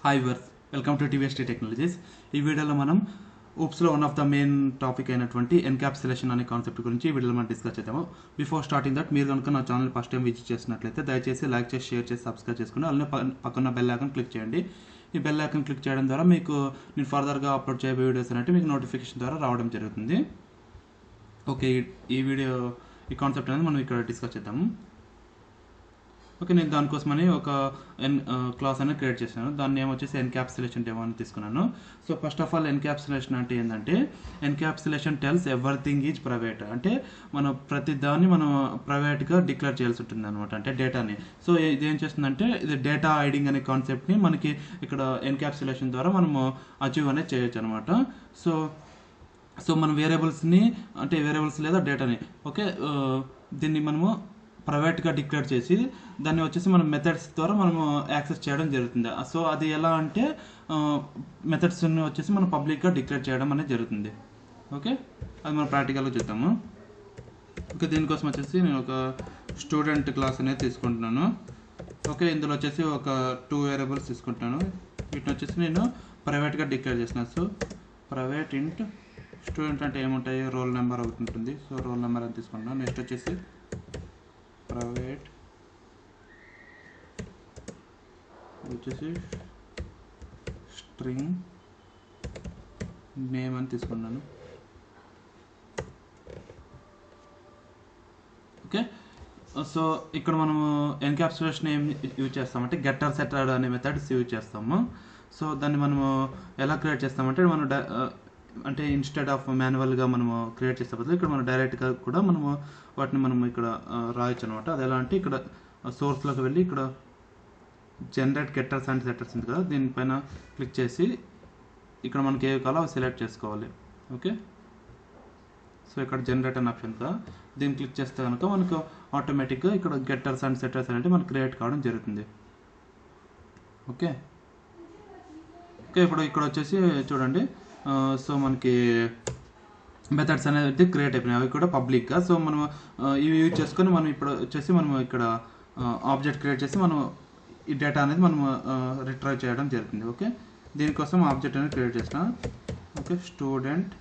Hi viewers, welcome to Tvs Tree Technologies. ఈ వీడియోలో మనం OOPS లో one of the main topic అయినటువంటి ఎన్కాప్సులేషన్ అనే కాన్సెప్ట్ గురించి ఈ వీడియోలో మనం డిస్కస్ చేద్దాము. బిఫోర్ స్టార్టింగ్ దట్ మీరు కనుక నా ఛానల్ ఫస్ట్ టైం విజిట్ చేసినట్లయితే దయచేసి లైక్ చేసి షేర్ చేసి సబ్స్క్రైబ్ చేసుకుని అలానే పక్కన బెల్ ఐకాన్ క్లిక్ చేయండి. ఈ బెల్ ఐకాన్ క్లిక్ చేయడం ద్వారా మీకు నేను ఫర్దర్గా అప్లోడ్ చేయబోయే వీడియోస్ అనేవి మీకు నోటిఫికేషన్ ద్వారా రావడం జరుగుతుంది. ఓకే, ఈ కాన్సెప్ట్ అనేది మనం ఇక్కడ డిస్కస్ చేద్దాము. ఓకే, నేను దానికోసమని ఒక క్లాస్ అనేది క్రియేట్ చేశాను. దాన్ని ఏమొచ్చేసి ఎన్కాప్సులేషన్ డెమో అని తీసుకున్నాను. So first of all encapsulation అంటే ఏంటంటే encapsulation tells everything is private. అంటే మనం ప్రతి దాన్ని మనం ప్రైవేట్గా డిక్లేర్ చేయాల్సి ఉంటుంది అనమాట, అంటే డేటాని. సో ఇది ఏం చేస్తుందంటే ఇది డేటా హైడింగ్ అనే కాన్సెప్ట్ని మనకి ఇక్కడ ఎన్కాప్సులేషన్ ద్వారా మనము అచీవ్ అనేది చేయొచ్చు అనమాట. సో మనం వేరియబుల్స్ని అంటే వేరియబుల్స్ లేదా డేటాని దీన్ని మనము ప్రైవేట్గా డిక్లేర్ చేసి దాన్ని వచ్చేసి మనం మెథడ్స్ ద్వారా మనము యాక్సెస్ చేయడం జరుగుతుంది. సో అది ఎలా అంటే మెథడ్స్ని వచ్చేసి మనం పబ్లిక్గా డిక్లేర్ చేయడం అనేది జరుగుతుంది. ఓకే, అది మనం ప్రాక్టికల్గా చూద్దాము. ఓకే, దీనికోసం వచ్చేసి నేను ఒక స్టూడెంట్ క్లాస్ అనేది తీసుకుంటున్నాను. ఓకే, ఇందులో వచ్చేసి ఒక 2 వేరియబుల్స్ తీసుకుంటాను. వీటిని వచ్చేసి నేను ప్రైవేట్గా డిక్లేర్ చేసిన. సో ప్రైవేట్ ఇంట్ స్టూడెంట్ అంటే ఏముంటాయి, రోల్ నెంబర్ ఒకటి ఉంటుంది. సో రోల్ నెంబర్ అని తీసుకుంటున్నాను. నెక్స్ట్ వచ్చేసి ప్రైవేట్ వచ్చేసి స్ట్రింగ్ నేమ్ అని తీసుకున్నాను. ఓకే, సో ఇక్కడ మనము ఎన్కాప్సులేషన్ ఏం యూజ్ చేస్తామంటే గెట్టర్ సెటర్ అనే మెథడ్స్ యూజ్ చేస్తాము. సో దాన్ని మనము ఎలా క్రియేట్ చేస్తామంటే అంటే ఇన్స్టెడ్ ఆఫ్ మాన్యువల్గా మనము క్రియేట్ చేసే బదులు ఇక్కడ మనం డైరెక్ట్గా కూడా మనము వాటిని మనము ఇక్కడ రాయొచ్చు అనమాట. అది ఎలా అంటే ఇక్కడ సోర్స్లోకి వెళ్ళి ఇక్కడ జనరేట్ గెట్టర్స్ అండ్ సెటర్స్ ఉంది కదా, దీనిపైన క్లిక్ చేసి ఇక్కడ మనకి ఏ కావాలో అవి సెలెక్ట్ చేసుకోవాలి. ఓకే, సో ఇక్కడ జనరేట్ అనే ఆప్షన్ కదా, దీన్ని క్లిక్ చేస్తే కనుక మనకు ఆటోమేటిక్గా ఇక్కడ గెట్టర్స్ అండ్ సెటర్స్ అనేవి మనకు క్రియేట్ కావడం జరుగుతుంది. ఓకే, ఇప్పుడు ఇక్కడ వచ్చేసి చూడండి. సో మనకి మెథడ్స్ అనేది క్రియేట్ అయిపోయినాయి, అవి కూడా పబ్లిక్గా. సో మనం ఇవి యూజ్ చేసుకొని మనం ఇప్పుడు వచ్చేసి మనం ఇక్కడ ఆబ్జెక్ట్ క్రియేట్ చేసి మనం ఈ డేటా అనేది మనం రిట్రైవ్ చేయడం జరుగుతుంది. ఓకే, దీనికోసం ఆబ్జెక్ట్ అనేది క్రియేట్ చేసిన. Okay, student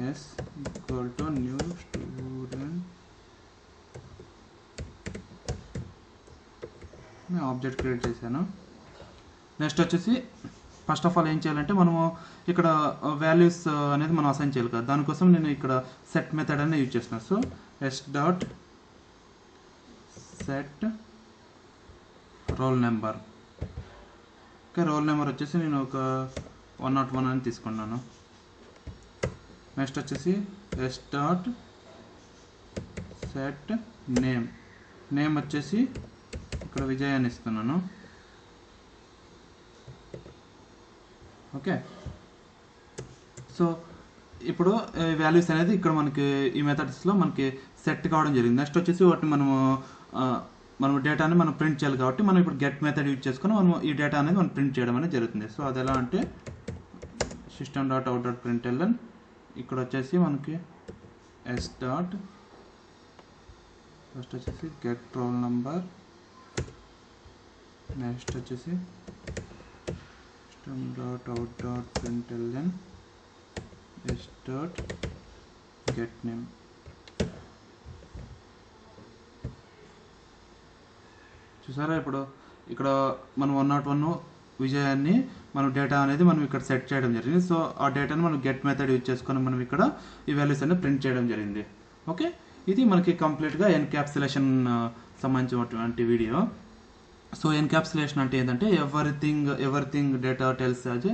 s equal to new student object create చేశాను. నెక్స్ట్ వచ్చేసి ఫస్ట్ ఆఫ్ ఆల్ ఏం చేయాలంటే మనము ఇక్కడ వాల్యూస్ అనేది మనం అసైన్ చేయాలి కదా, దానికోసం నేను ఇక్కడ సెట్ మెథడ్ అనేది యూజ్ చేస్తున్నాను. So S dot set roll number. Okay, roll number వచ్చేసి నేను ఒక 101 అని తీసుకున్నాను. నెక్స్ట్ వచ్చేసి ఎస్ డాట్ సెట్ నేమ్ వచ్చేసి ఇక్కడ విజయ్ అని ఇస్తున్నాను. ఓకే, సో ఇప్పుడు వాల్యూస్ అనేది ఇక్కడ మనకి ఈ మెథడ్స్లో మనకి సెట్ కావడం జరిగింది. నెక్స్ట్ వచ్చేసి వాటిని మనం డేటాని మనం ప్రింట్ చేయాలి కాబట్టి మనం ఇప్పుడు గెట్ మెథడ్ యూజ్ చేసుకొని మనం ఈ డేటా అనేది మనం ప్రింట్ చేయడం అనేది జరుగుతుంది. సో అది ఎలా అంటే system dot out dot println ఇక్కడ వచ్చేసి మనకి ఎస్ డాట్ ఫస్ట్ వచ్చేసి గెట్ రోల్ నంబర్, నెక్స్ట్ వచ్చేసి system dot out dot println S dot get name. చూసారా, ఇప్పుడు ఇక్కడ మనం 101 విజయాన్ని మనం డేటా అనేది మనం ఇక్కడ సెట్ చేయడం జరిగింది. సో ఆ డేటాని మనం గెట్ మెథడ్ యూజ్ చేసుకొని మనం ఇక్కడ ఈ వాల్యూస్ అనేది ప్రింట్ చేయడం జరిగింది. ఓకే, ఇది మనకి కంప్లీట్గా ఎన్కాప్సులేషన్ సంబంధించినటువంటి వీడియో. సో ఎన్కాప్సులేషన్ అంటే ఏంటంటే everything data tells as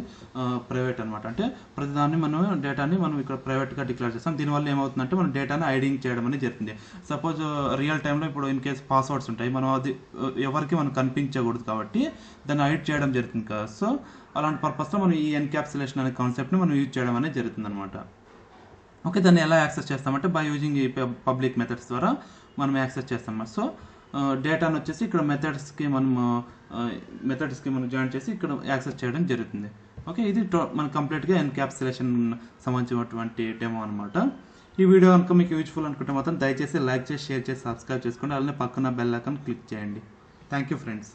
private అనమాట. అంటే ప్రతిదాన్ని డేటాని మనం ఇక్కడ ప్రైవేట్గా డిక్లేర్ చేస్తాం. దీనివల్ల ఏమవుతుందంటే మనం డేటాని హైడింగ్ చేయడం అనేది జరుగుతుంది. సపోజ్ రియల్ టైంలో ఇప్పుడు ఇన్ కేస్ పాస్వర్డ్స్ ఉంటాయి, మనం అది ఎవరికి మనం కనిపించకూడదు కాబట్టి దాన్ని హైడ్ చేయడం జరుగుతుంది కదా. సో అలాంటి పర్పస్లో మనం ఈ ఎన్కాప్సులేషన్ అనే కాన్సెప్ట్ని మనం యూజ్ చేయడం అనేది జరుగుతుంది అనమాట. ఓకే, దాన్ని ఎలా యాక్సెస్ చేస్తామంటే బై యూజింగ్ ఈ పబ్లిక్ మెథడ్స్ ద్వారా మనం యాక్సెస్ చేస్తాం. సో డేటాను వచ్చేసి ఇక్కడ మెథడ్స్కి మనం జాయిన్ చేసి ఇక్కడ యాక్సెస్ చేయడం జరుగుతుంది. ఓకే, ఇది మన కంప్లీట్గా ఎన్కాప్సులేషన్ సంబంధించినటువంటి డెమో అనమాట. ఈ వీడియో కనుక మీకు యూజ్ఫుల్ అనుకుంటే మాత్రం దయచేసి లైక్ చేసి షేర్ చేసి సబ్స్క్రైబ్ చేసుకోండి. అలానే పక్కన బెల్ ఐకాన్ క్లిక్ చేయండి. Thank you friends.